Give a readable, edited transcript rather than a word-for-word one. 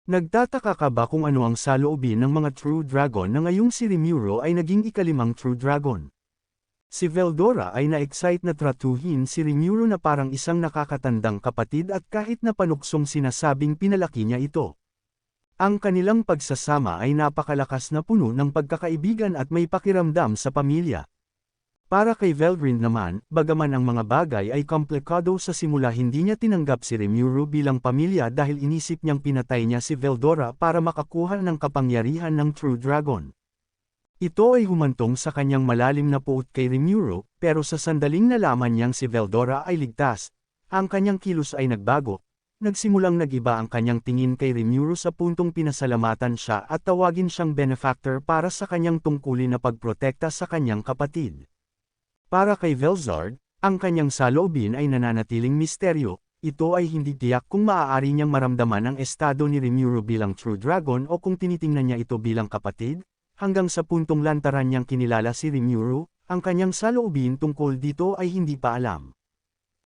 Nagtataka ka ba kung ano ang saloobin ng mga True Dragon na ngayong si Rimuro ay naging ikalimang True Dragon? Si Veldora ay na-excite na tratuhin si Rimuro na parang isang nakakatandang kapatid at kahit na panuksong sinasabing pinalaki niya ito. Ang kanilang pagsasama ay napakalakas na puno ng pagkakaibigan at may pakiramdam sa pamilya. Para kay Velryn naman, bagaman ang mga bagay ay komplikado sa simula hindi niya tinanggap si Rimuro bilang pamilya dahil inisip niyang pinatay niya si Veldora para makakuha ng kapangyarihan ng True Dragon. Ito ay humantong sa kanyang malalim na puot kay Rimuro, pero sa sandaling nalaman niyang si Veldora ay ligtas, ang kanyang kilos ay nagbago. Nagsimulang nag-iba ang kanyang tingin kay Rimuro sa puntong pinasalamatan siya at tawagin siyang benefactor para sa kanyang tungkulin na pagprotekta sa kanyang kapatid. Para kay Velzard, ang kanyang saloobin ay nananatiling misteryo, ito ay hindi tiyak kung maaari niyang maramdaman ang estado ni Rimuro bilang True Dragon o kung tinitingnan niya ito bilang kapatid, hanggang sa puntong lantaran niyang kinilala si Rimuro, ang kanyang saloobin tungkol dito ay hindi pa alam.